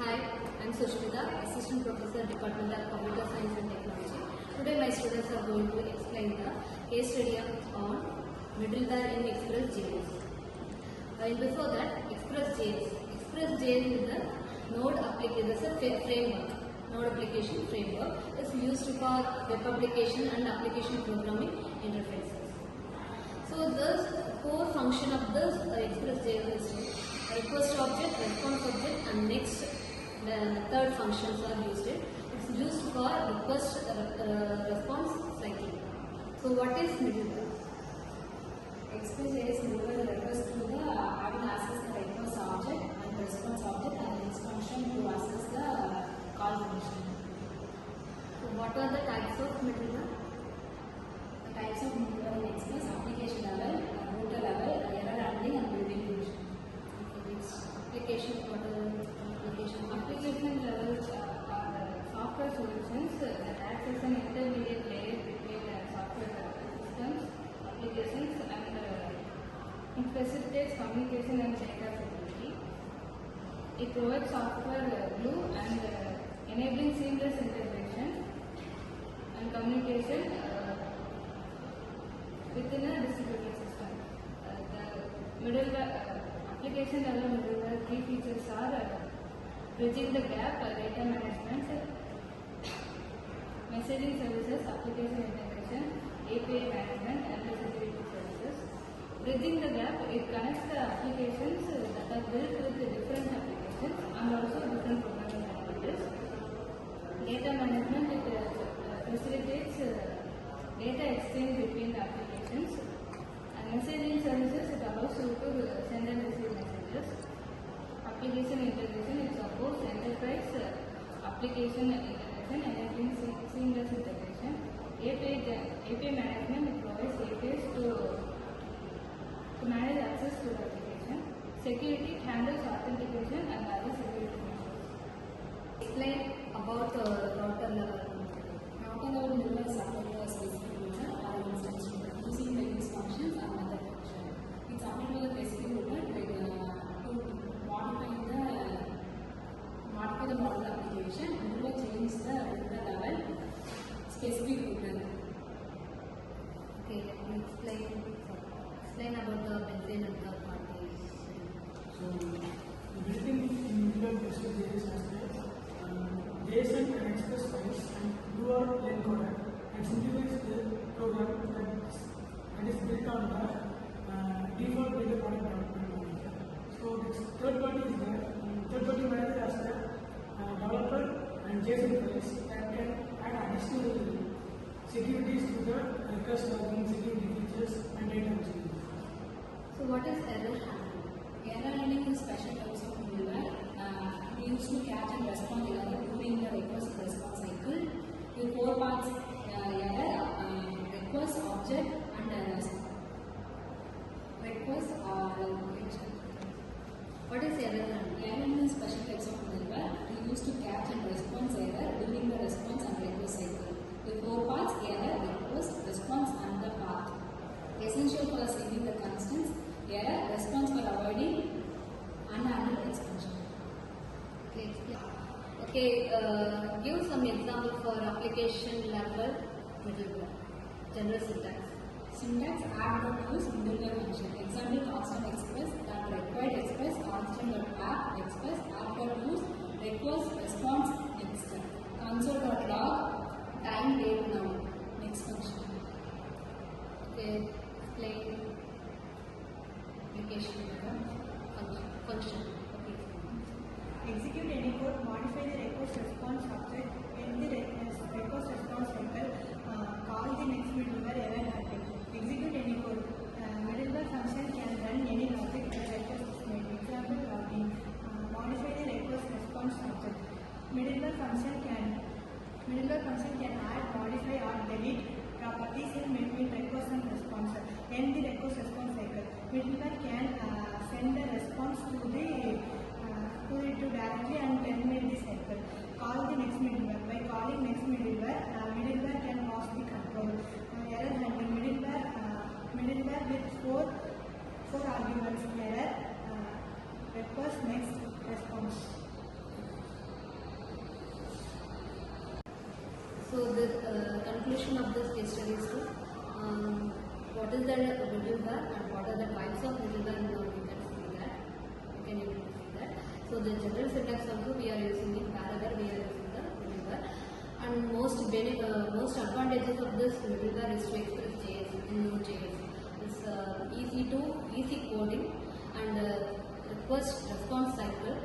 Hi, I am Sushmita, Assistant Professor, Department of Computer Science and Technology. Today my students are going to explain the case study on middleware in Express.js. Before that, Express.js is the node application framework. Node application framework is used for web application and application programming interfaces. So the core function of this Express.js is request object, response object, and next the third functions are used. It's used for request response cycling. So what is middleware? Express.js middleware refers to the having access the request object and response object and next function to access the call function. So what are the types of middleware? The types of middleware in Express: application level, router level, error handling, and building function. Application, what are application? Application levels are software solutions that acts as an intermediate layer between software systems, applications, and it facilitates communication and data security. It provides software glue and enabling seamless integration and communication within a distributed system. The middleware application level middleware key features are bridging the gap, data management, messaging services, application integration, API management, and security services. Bridging the gap, it connects the applications that are built with the different applications and also different programming languages. Data management, it facilitates data exchange between the applications. And messaging services, it allows you to send and receive messages. Application integration, it supports enterprise application integration, enabling seamless integration. API management, it provides APIs to manage access to the application. Security, it handles authentication and other security measures. Explain about router level. Router level middleware supports the specific router or instance using various functions and method function. It's supported to the specific router to modify the model application and to change the router level specific router. Okay, let me explain about the built-in and third party. So, built-in middleware Express.js has JSON and Express files and URL encoder and simplifies the program that is built on the default data product development manager. So, this third party is there. Third party manager has the developer and JSON files that can add additional securities to the request logging, security features, and data exchange. So what is error handling? Error handling is special types of middleware used to catch and respond error during the request response cycle with four parts: error, request, object, and request function. What is error handling? Error handling is special types of middleware used to catch and respond error during the response and request cycle with four parts: error, request, response, and the path. Essential for saving the constants: error, response for avoiding unhandled expansion. Okay, give some example for application level middleware. General syntax. Syntax: add use middleware function. Example: constant express, that required express, constant.app express, app.use, request, response, next. Console.log, time, date, now, next function. Okay, explain application function. Okay. Execute any code, modify the request response object, end the request response cycle, call the next middleware error handling. Execute any code. Middleware function can run any logic that request is made. Example: login. Modify the request response object. Middleware function can add, modify, or delete properties in between request and response. End the request response cycle. Middleware can send the response to directly and terminate the cycle. Call the next middleware. By calling next middleware, middleware can pass the control. Error handling: middleware with four arguments: So the conclusion of this case study is to what is the middleware and what are the types of middleware. Now you can see that. You can able to see that. So the general syntax also we are using it. Wherever we are using the middleware. And most advantages of this middleware is to express JS in Node.js. It's easy coding and request response cycle.